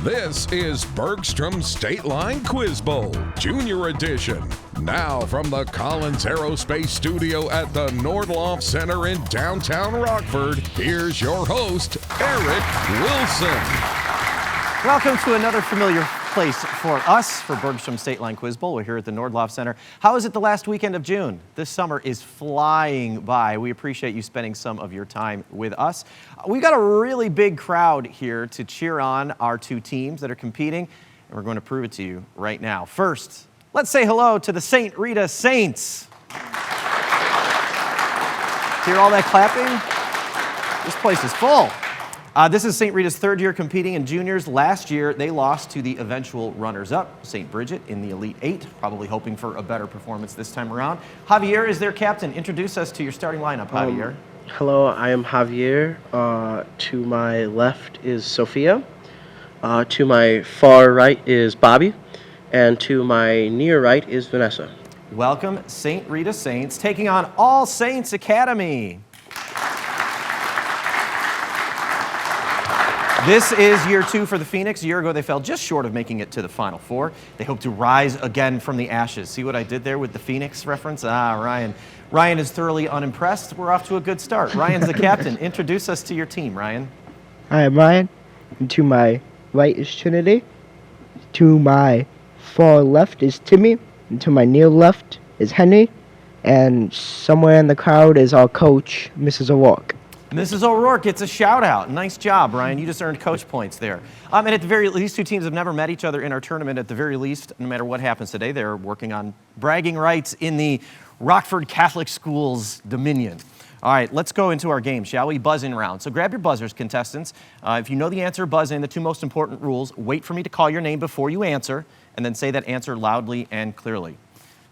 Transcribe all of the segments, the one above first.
This is Bergstrom State Line Quiz Bowl, Junior Edition. Now from the Collins Aerospace Studio at the Nordloff Center in downtown Rockford, here's your host, Eric Wilson. Welcome to another familiar place for us for Bergstrom State Line Quiz Bowl. We're here at the Nordloff Center. How is it the last weekend of June? This summer is flying by. We appreciate you spending some of your time with us. We've got a really big crowd here to cheer on our two teams that are competing, and we're going to prove it to you right now. First, let's say hello to the St. Rita Saints. Hear all that clapping? This place is full. This is St. Rita's third year competing in juniors. Last year, they lost to the eventual runners-up, St. Bridget, in the Elite Eight, probably hoping for a better performance this time around. Javier is their captain. Introduce us to your starting lineup, Javier. Hello, I am Javier. To my left is Sophia. To my far right is Bobby. And to my near right is Vanessa. Welcome, St. Rita Saints, taking on All Saints Academy. This is year two for the Phoenix. A year ago, they fell just short of making it to the Final Four. They hope to rise again from the ashes. See what I did there with the Phoenix reference? Ryan. Ryan is thoroughly unimpressed. We're off to a good start. Ryan's the captain. Introduce us to your team, Ryan. Hi, I'm Ryan. And to my right is Trinity. To my far left is Timmy. And to my near left is Henry. And somewhere in the crowd is our coach, Mrs. O'Rourke. Mrs. O'Rourke gets a shout out. Nice job, Ryan. You just earned coach points there. And at the very least, these two teams have never met each other in our tournament. At the very least, no matter what happens today, they're working on bragging rights in the Rockford Catholic Schools Dominion. All right, let's go into our game, shall we? Buzz-in round. So grab your buzzers, contestants. If you know the answer, buzz in. The two most important rules: wait for me to call your name before you answer, and then say that answer loudly and clearly.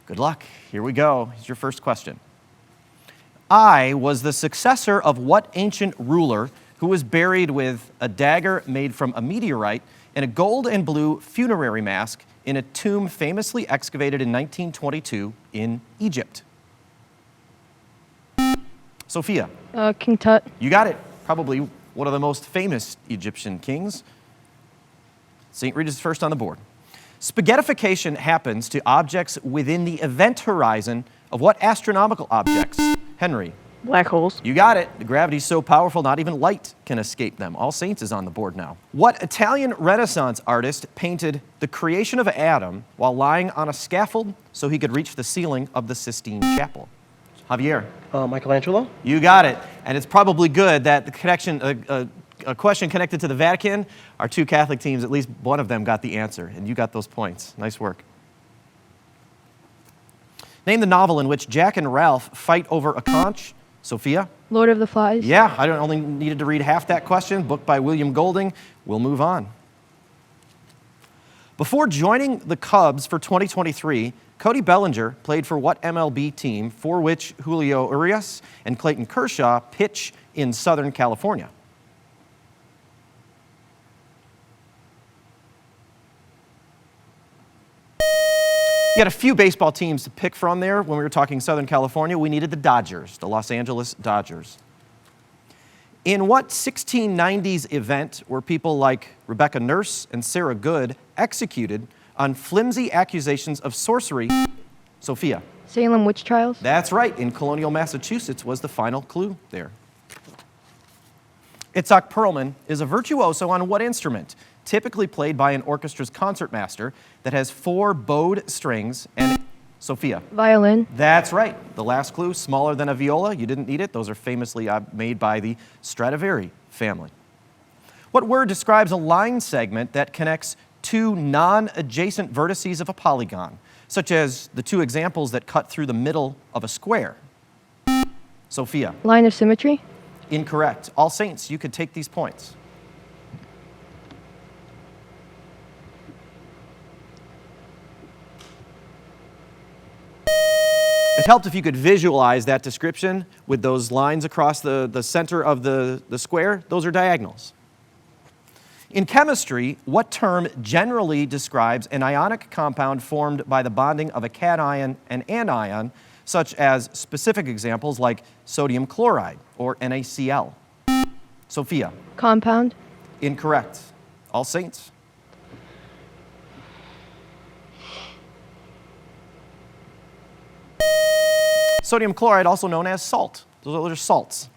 Good luck. Here we go. Here's your first question. I was the successor of what ancient ruler who was buried with a dagger made from a meteorite and a gold and blue funerary mask in a tomb famously excavated in 1922 in Egypt? Sophia. King Tut. You got it. Probably one of the most famous Egyptian kings. St. Rita's first on the board. Spaghettification happens to objects within the event horizon of what astronomical objects? Henry. Black holes. You got it. The gravity's so powerful, not even light can escape them. All Saints is on the board now. What Italian Renaissance artist painted the creation of Adam while lying on a scaffold so he could reach the ceiling of the Sistine Chapel? Javier. Michelangelo. You got it. And it's probably good that the connection, a question connected to the Vatican, our two Catholic teams, at least one of them got the answer, and you got those points. Nice work. Name the novel in which Jack and Ralph fight over a conch. Sophia? Lord of the Flies. Yeah, I only needed to read half that question. Book by William Golding. We'll move on. Before joining the Cubs for 2023, Cody Bellinger played for what MLB team for which Julio Urias and Clayton Kershaw pitch in Southern California? You had a few baseball teams to pick from there. When we were talking Southern California, we needed the Dodgers, the Los Angeles Dodgers. In what 1690s event were people like Rebecca Nurse and Sarah Good executed on flimsy accusations of sorcery? Sophia. Salem witch trials. That's right. In colonial Massachusetts was the final clue there. Itzhak Perlman is a virtuoso on what instrument? Typically played by an orchestra's concertmaster that has 4 bowed strings and... Sophia. Violin. That's right. The last clue, smaller than a viola. You didn't need it. Those are famously made by the Stradivari family. What word describes a line segment that connects two non-adjacent vertices of a polygon, such as the two examples that cut through the middle of a square? Sophia. Line of symmetry. Incorrect. All Saints, you could take these points. It helped if you could visualize that description with those lines across the center of the square. Those are diagonals. In chemistry, what term generally describes an ionic compound formed by the bonding of a cation and anion, such as specific examples like sodium chloride or NaCl? Sophia. Compound. Incorrect. All Saints. Sodium chloride, also known as salt. Those are salts.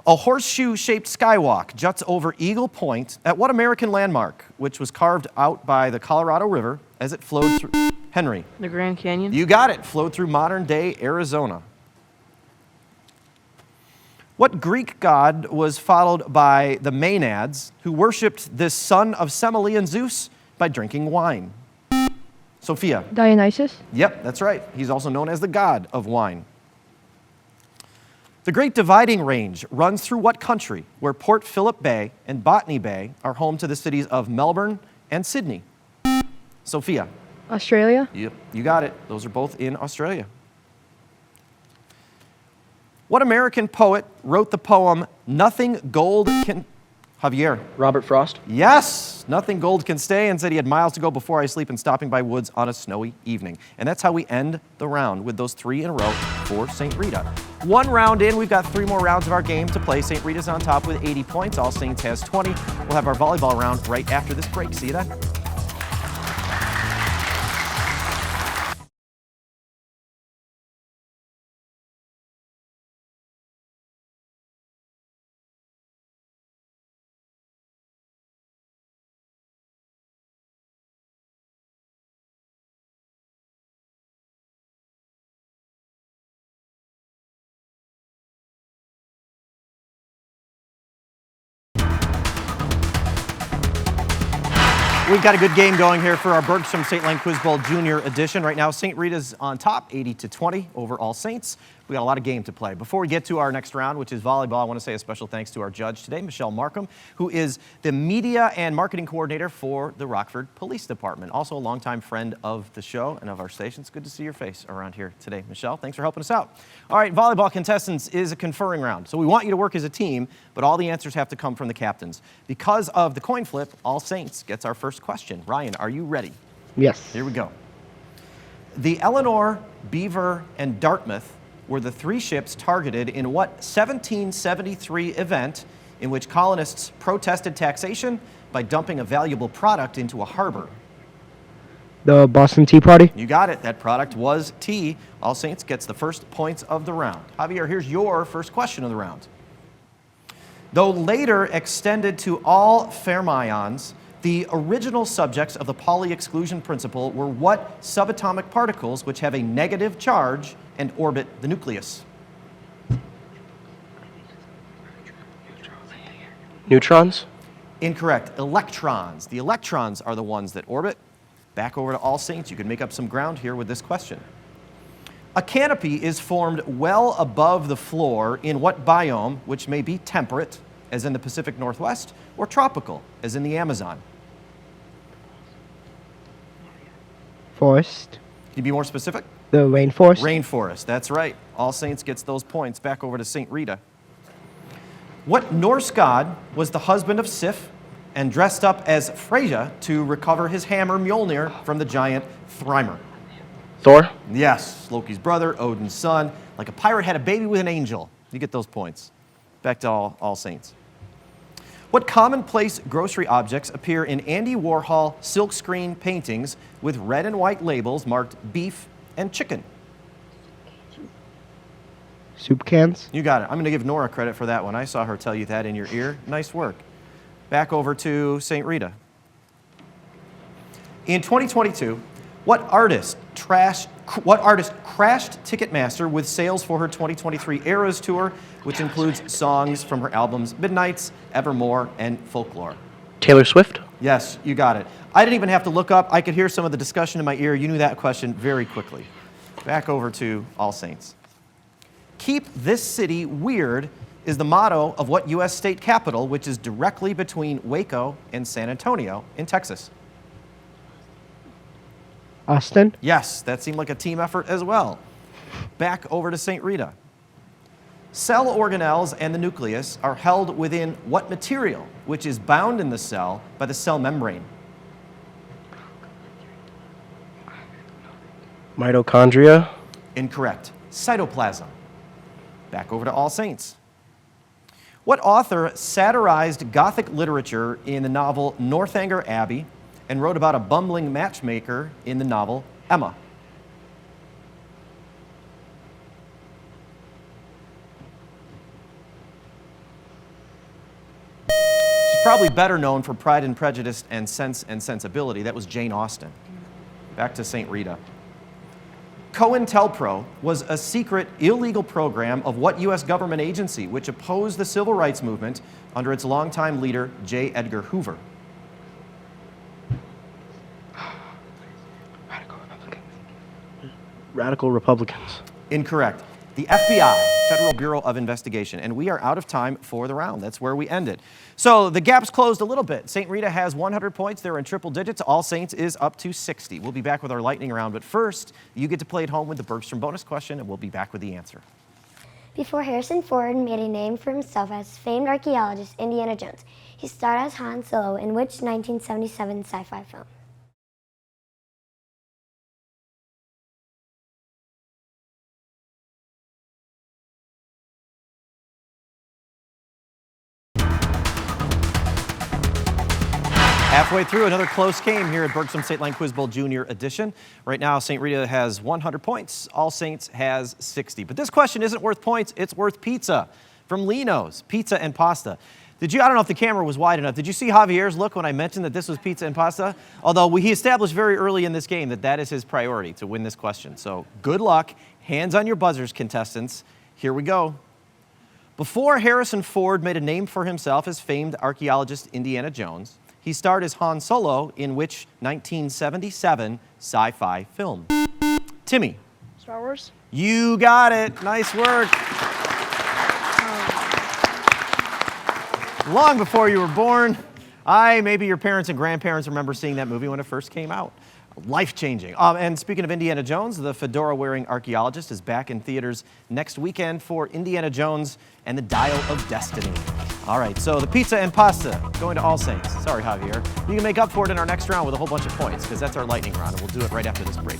A horseshoe-shaped skywalk juts over Eagle Point at what American landmark, which was carved out by the Colorado River as it flowed through... Henry. The Grand Canyon. You got it. Flowed through modern-day Arizona. What Greek god was followed by the Maenads, who worshipped this son of Semele and Zeus by drinking wine? Sophia. Dionysus. Yep, that's right. He's also known as the god of wine. The Great Dividing Range runs through what country, where Port Phillip Bay and Botany Bay are home to the cities of Melbourne and Sydney? Sophia. Australia. Yep, you got it. Those are both in Australia. What American poet wrote the poem Nothing Gold Can... Javier. Robert Frost. Yes, Nothing Gold Can Stay, and said he had miles to go before I sleep and stopping by woods on a snowy evening. And that's how we end the round with those 3 in a row for St. Rita. 1 round in, we've got 3 more rounds of our game to play. St. Rita's on top with 80 points. All Saints has 20. We'll have our volleyball round right after this break. See you then. We've got a good game going here for our Bergstrom State Line Quiz Bowl Junior Edition. Right now, St. Rita's on top, 80-20 over All Saints. We got a lot of game to play. Before we get to our next round, which is volleyball, I want to say a special thanks to our judge today, Michelle Markham, who is the media and marketing coordinator for the Rockford Police Department. Also a longtime friend of the show and of our station. It's good to see your face around here today, Michelle. Thanks for helping us out. All right, volleyball contestants is a conferring round. So we want you to work as a team, but all the answers have to come from the captains. Because of the coin flip, All Saints gets our first question. Ryan, are you ready? Yes. Here we go. The Eleanor, Beaver, and Dartmouth were the 3 ships targeted in what 1773 event in which colonists protested taxation by dumping a valuable product into a harbor? The Boston Tea Party. You got it. That product was tea. All Saints gets the first points of the round. Javier, here's your first question of the round. Though later extended to all fermions, the original subjects of the Pauli exclusion principle were what subatomic particles which have a negative charge and orbit the nucleus? Neutrons. Incorrect. Electrons. The electrons are the ones that orbit. Back over to All Saints. You can make up some ground here with this question. A canopy is formed well above the floor in what biome, which may be temperate, as in the Pacific Northwest, or tropical, as in the Amazon? Forest. Can you be more specific? The rainforest. Rainforest, that's right. All Saints gets those points. Back over to St. Rita. What Norse god was the husband of Sif and dressed up as Freyja to recover his hammer Mjolnir from the giant Thrymer? Thor. Yes, Loki's brother, Odin's son. Like a pirate had a baby with an angel. You get those points. Back to All Saints. What commonplace grocery objects appear in Andy Warhol silkscreen paintings with red and white labels marked beef and chicken? Soup cans. You got it. I'm going to give Nora credit for that one. I saw her tell you that in your ear. Nice work. Back over to St. Rita. In 2022, what artist crashed Ticketmaster with sales for her 2023 Eras Tour, which includes songs from her albums Midnights, Evermore, and Folklore? Taylor Swift. Yes, you got it. I didn't even have to look up. I could hear some of the discussion in my ear. You knew that question very quickly. Back over to All Saints. Keep this city weird is the motto of what U.S. state capital, which is directly between Waco and San Antonio in Texas? Austin. Yes, that seemed like a team effort as well. Back over to St. Rita. Cell organelles and the nucleus are held within what material, which is bound in the cell by the cell membrane? Mitochondria. Incorrect. Cytoplasm. Back over to All Saints. What author satirized Gothic literature in the novel Northanger Abbey and wrote about a bumbling matchmaker in the novel Emma? probably better known for Pride and Prejudice and Sense and Sensibility. That was Jane Austen. Back to St. Rita. COINTELPRO was a secret, illegal program of what U.S. government agency which opposed the civil rights movement under its longtime leader, J. Edgar Hoover? Radical Republicans. Incorrect. The FBI, Federal Bureau of Investigation. And we are out of time for the round. That's where we ended. So the gap's closed a little bit. St. Rita has 100 points. They're in triple digits. All Saints is up to 60. We'll be back with our lightning round. But first, you get to play at home with the Bergstrom bonus question, and we'll be back with the answer. Before Harrison Ford made a name for himself as famed archaeologist Indiana Jones, he starred as Han Solo in which 1977 sci-fi film? Halfway through another close game here at Bergstrom State Line Quiz Bowl Junior Edition. Right now, St. Rita has 100 points. All Saints has 60. But this question isn't worth points, it's worth pizza. From Lino's, pizza and pasta. I don't know if the camera was wide enough. Did you see Javier's look when I mentioned that this was pizza and pasta? Although he established very early in this game that that is his priority, to win this question. So good luck. Hands on your buzzers, contestants. Here we go. Before Harrison Ford made a name for himself as famed archaeologist Indiana Jones, he starred as Han Solo in which 1977 sci-fi film? Timmy. Star Wars? You got it. Nice work. Long before you were born. Maybe your parents and grandparents remember seeing that movie when it first came out. Life-changing. And speaking of Indiana Jones, the fedora-wearing archaeologist is back in theaters next weekend for Indiana Jones and the Dial of Destiny. All right, so the pizza and pasta going to All Saints. Sorry, Javier. You can make up for it in our next round with a whole bunch of points, because that's our lightning round, and we'll do it right after this break.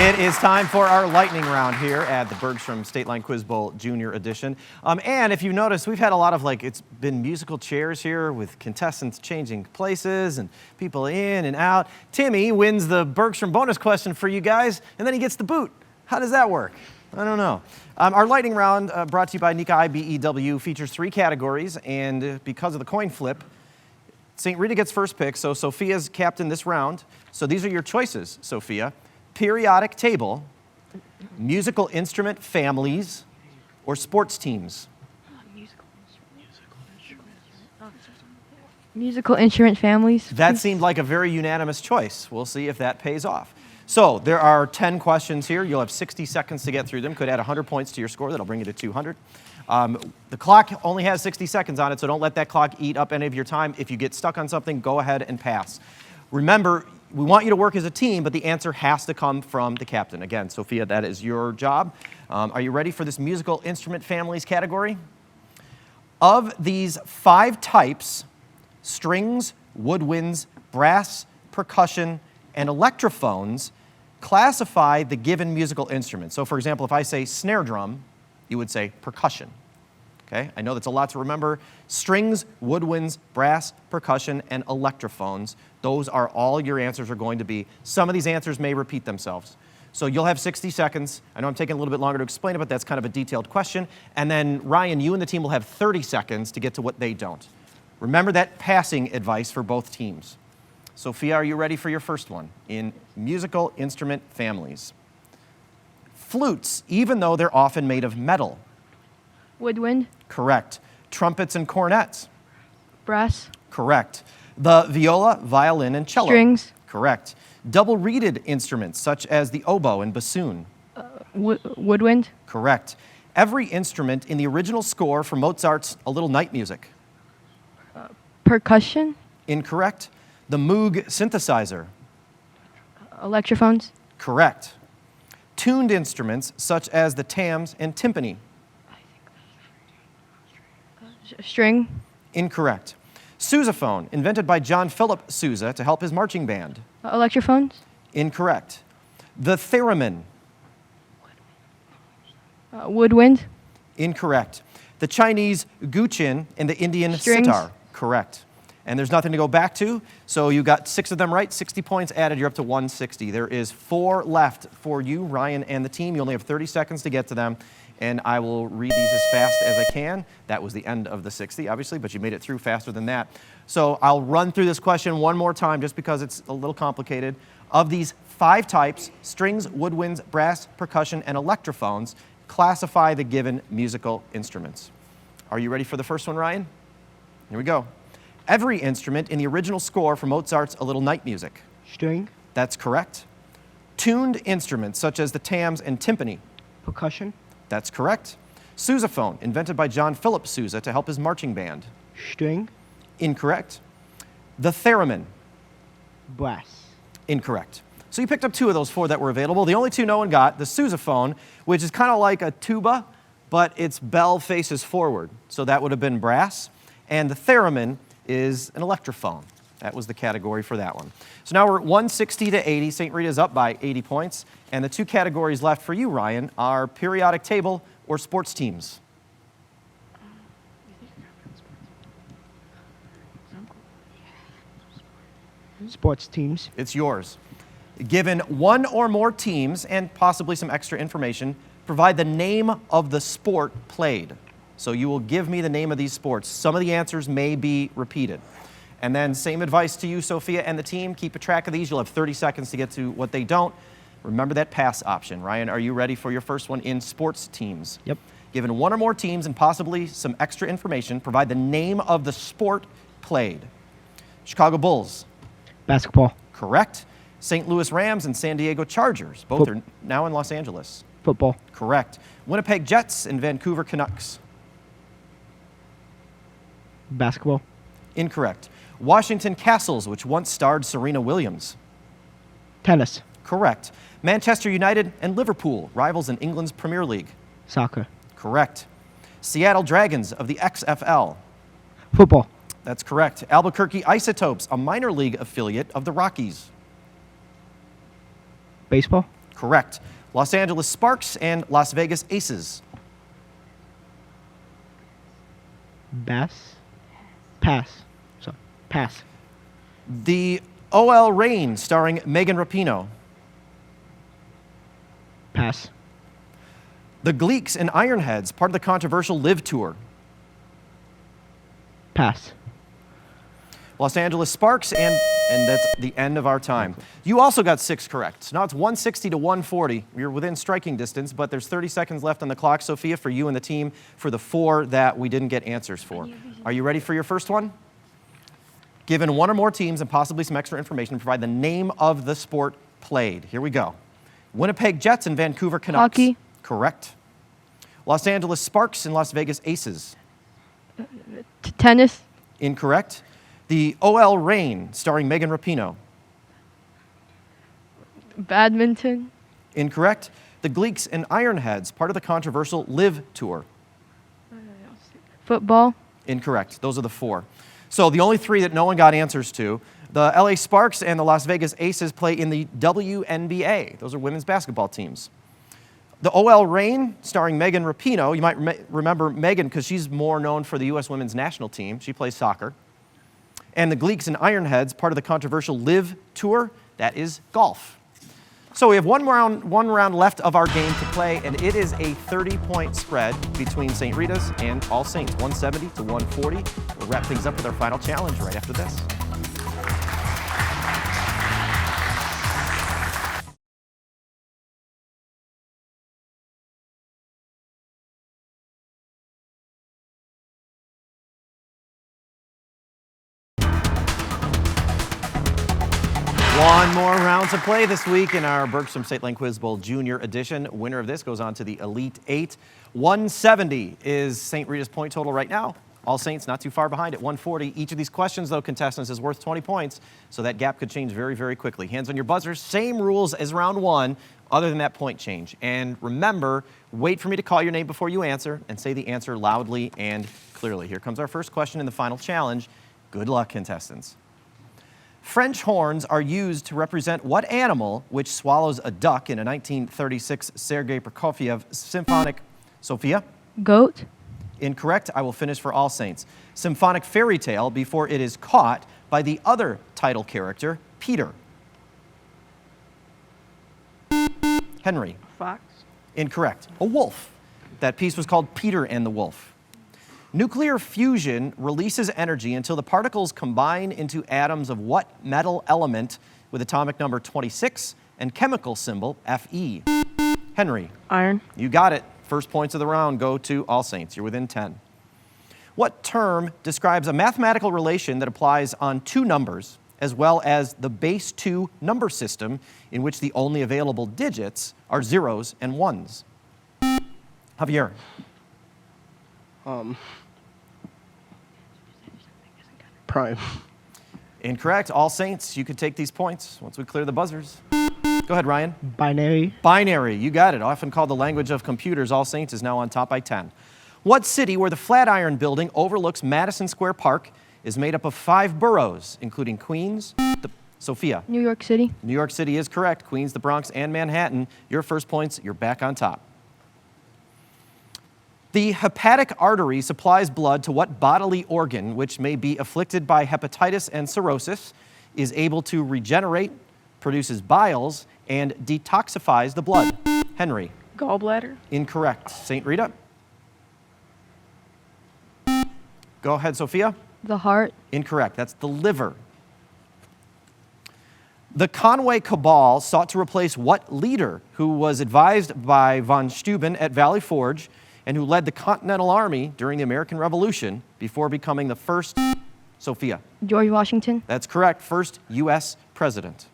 It is time for our lightning round here at the Bergstrom State Line Quiz Bowl Junior Edition. And if you notice, we've had a lot of it's been musical chairs here with contestants changing places and people in and out. Timmy wins the Bergstrom bonus question for you guys, and then he gets the boot. How does that work? I don't know. Our lightning round, brought to you by Nika IBEW, features 3 categories, and because of the coin flip, St. Rita gets first pick, so Sophia's captained this round. So these are your choices, Sophia. Periodic table, musical instrument families, or sports teams? Musical instrument families. That seemed like a very unanimous choice. We'll see if that pays off. So there are 10 questions here. You'll have 60 seconds to get through them. Could add 100 points to your score. That'll bring you to 200. The clock only has 60 seconds on it, so don't let that clock eat up any of your time. If you get stuck on something, go ahead and pass. Remember, we want you to work as a team, but the answer has to come from the captain. Again, Sophia, that is your job. Are you ready for this musical instrument families category? Of these 5 types, strings, woodwinds, brass, percussion, and electrophones, classify the given musical instrument. So for example, if I say snare drum, you would say percussion. Okay, I know that's a lot to remember. Strings, woodwinds, brass, percussion, and electrophones. Those are all your answers are going to be. Some of these answers may repeat themselves. So you'll have 60 seconds. I know I'm taking a little bit longer to explain it, but that's kind of a detailed question. And then Ryan, you and the team will have 30 seconds to get to what they don't. Remember that passing advice for both teams. Sophia, are you ready for your first one? In musical instrument families. Flutes, even though they're often made of metal. Woodwind. Correct. Trumpets and cornets. Brass. Correct. The viola, violin, and cello. Strings. Correct. Double-reeded instruments, such as the oboe and bassoon. Woodwind. Correct. Every instrument in the original score for Mozart's A Little Night Music. Percussion. Incorrect. The Moog synthesizer. Electrophones. Correct. Tuned instruments, such as the tams and timpani. String. Incorrect. Sousaphone, invented by John Philip Sousa to help his marching band. Electrophones. Incorrect. The theremin. Woodwind. Incorrect. the Chinese guqin, and the Indian Strings. sitar. Correct. And there's nothing to go back to, so you got 6 of them right, 60 points added, you're up to 160. There is 4 left for you, Ryan, and the team. You only have 30 seconds to get to them, and I will read these as fast as I can. That was the end of the 60, obviously, but you made it through faster than that. So I'll run through this question one more time just because it's a little complicated. Of these 5 types, strings, woodwinds, brass, percussion, and electrophones, classify the given musical instruments. Are you ready for the first one, Ryan? Here we go. Every instrument in the original score for Mozart's A Little Night Music. String. That's correct. Tuned instruments such as the tams and timpani. Percussion. That's correct. Sousaphone, invented by John Philip Sousa to help his marching band. String. Incorrect. The theremin. Brass. Incorrect. So you picked up 2 of those 4 that were available. The only 2 no one got, the sousaphone, which is kind of like a tuba, but its bell faces forward. So that would have been brass. And the theremin is an electrophone. That was the category for that one. So now we're at 160 to 80. St. Rita's up by 80 points. And the 2 categories left for you, Ryan, are periodic table or sports teams. Sports teams. It's yours. Given 1 or more teams and possibly some extra information, provide the name of the sport played. So you will give me the name of these sports. Some of the answers may be repeated. And then same advice to you, Sophia, and the team. Keep a track of these. You'll have 30 seconds to get to what they don't. Remember that pass option. Ryan, are you ready for your first one in sports teams? Yep. Given 1 or more teams and possibly some extra information, provide the name of the sport played. Chicago Bulls. Basketball. Correct. St. Louis Rams and San Diego Chargers. Both are now in Los Angeles. Football. Correct. Winnipeg Jets and Vancouver Canucks. Basketball. Incorrect. Washington Castles, which once starred Serena Williams. Tennis. Correct. Manchester United and Liverpool, rivals in England's Premier League. Soccer. Correct. Seattle Dragons of the XFL. Football. That's correct. Albuquerque Isotopes, a minor league affiliate of the Rockies. Baseball. Correct. Los Angeles Sparks and Las Vegas Aces. Bass. Pass. So, pass. The OL Reign, starring Megan Rapinoe. Pass. The Gleeks and Ironheads, part of the controversial Live Tour. Pass. Los Angeles Sparks, and that's the end of our time. You also got 6 correct. So now it's 160 to 140. You're within striking distance, but there's 30 seconds left on the clock, Sophia, for you and the team for the 4 that we didn't get answers for. Are you ready for your first one? Given 1 or more teams and possibly some extra information, provide the name of the sport played. Here we go. Winnipeg Jets and Vancouver Canucks. Hockey. Correct. Los Angeles Sparks and Las Vegas Aces. Tennis. Incorrect. The OL Reign, starring Megan Rapinoe. Badminton. Incorrect. The Gleeks and Ironheads, part of the controversial Live Tour. Football. Incorrect. Those are the 4. So the only 3 that no one got answers to, the LA Sparks and the Las Vegas Aces play in the WNBA. Those are women's basketball teams. The OL Reign, starring Megan Rapinoe. You might remember Megan because she's more known for the U.S. women's national team. She plays soccer. And the Gleeks and Ironheads, part of the controversial Live Tour, that is golf. So we have one round left of our game to play, and it is a 30-point spread between St. Rita's and All Saints, 170 to 140. We'll wrap things up with our final challenge right after this. One more round to play this week in our Bergstrom State Line Quiz Bowl Junior Edition. Winner of this goes on to the Elite 8. 170 is St. Rita's point total right now. All Saints not too far behind at 140. Each of these questions, though, contestants, is worth 20 points, so that gap could change very, very quickly. Hands on your buzzers. Same rules as round 1, other than that point change. And remember, wait for me to call your name before you answer, and say the answer loudly and clearly. Here comes our first question in the final challenge. Good luck, contestants. French horns are used to represent what animal which swallows a duck in a 1936 Sergei Prokofiev symphonic. Sophia? Goat. Incorrect. I will finish for All Saints. Symphonic fairy tale before it is caught by the other title character, Peter. Henry. Fox. Incorrect. A wolf. That piece was called Peter and the Wolf. Nuclear fusion releases energy until the particles combine into atoms of what metal element with atomic number 26 and chemical symbol Fe? Henry. Iron. You got it. First points of the round go to All Saints. You're within 10. What term describes a mathematical relation that applies on two numbers as well as the base 2 number system in which the only available digits are zeros and ones? Javier. Prime. Incorrect. All Saints, you can take these points once we clear the buzzers. Go ahead, Ryan. Binary. Binary, you got it. Often called the language of computers, All Saints is now on top by 10. What city where the Flatiron Building overlooks Madison Square Park is made up of 5 boroughs, including Queens, Sophia? New York City. New York City is correct. Queens, the Bronx, and Manhattan. Your first points, you're back on top. The hepatic artery supplies blood to what bodily organ, which may be afflicted by hepatitis and cirrhosis, is able to regenerate, produces biles, and detoxifies the blood? Henry. Gallbladder. Incorrect. St. Rita? Go ahead, Sophia. The heart. Incorrect. That's the liver. The Conway Cabal sought to replace what leader who was advised by von Steuben at Valley Forge and who led the Continental Army during the American Revolution before becoming the first? Sophia. George Washington. That's correct. First U.S. president.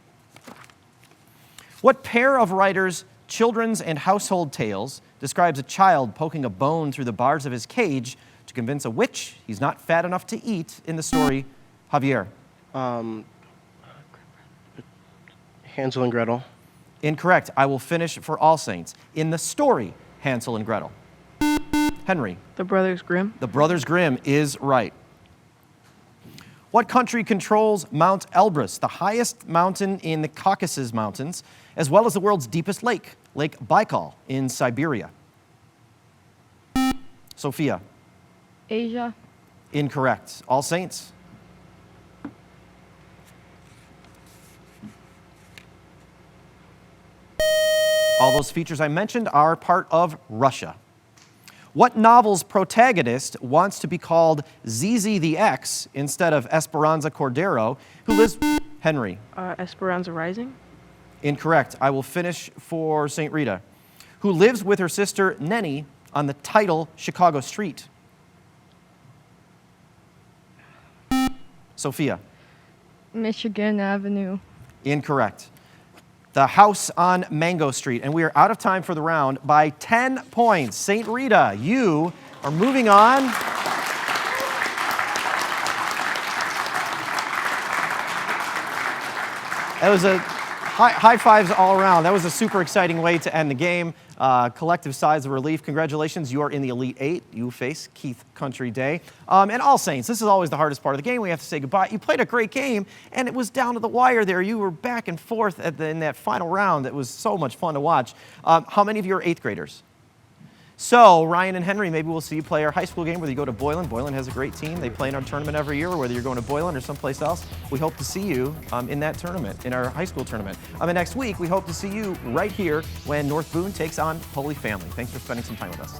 What pair of writers' children's and household tales describes a child poking a bone through the bars of his cage to convince a witch he's not fat enough to eat in the story? Javier. Hansel and Gretel. Incorrect. I will finish for All Saints. In the story, Hansel and Gretel. Henry. The Brothers Grimm. The Brothers Grimm is right. What country controls Mount Elbrus, the highest mountain in the Caucasus Mountains, as well as the world's deepest lake, Lake Baikal in Siberia? Sophia. Asia. Incorrect. All Saints. All those features I mentioned are part of Russia. What novel's protagonist wants to be called Zizi the X instead of Esperanza Cordero, who lives... Henry. Esperanza Rising. Incorrect. I will finish for St. Rita, who lives with her sister Nenny on the title Chicago Street? Sophia. Michigan Avenue. Incorrect. The house on Mango Street. And we are out of time for the round by 10 points. St. Rita, you are moving on. That was a high fives all around. That was a super exciting way to end the game. Collective sighs of relief. Congratulations, you are in the Elite 8. You face Keith Country Day. And All Saints, this is always the hardest part of the game. We have to say goodbye. You played a great game, and it was down to the wire there. You were back and forth in that final round. It was so much fun to watch. How many of you are 8th graders? So, Ryan and Henry, maybe we'll see you play our high school game, whether you go to Boylan. Boylan has a great team. They play in our tournament every year, or whether you're going to Boylan or someplace else. We hope to see you in that tournament, in our high school tournament. And next week, we hope to see you right here when North Boone takes on Holy Family. Thanks for spending some time with us.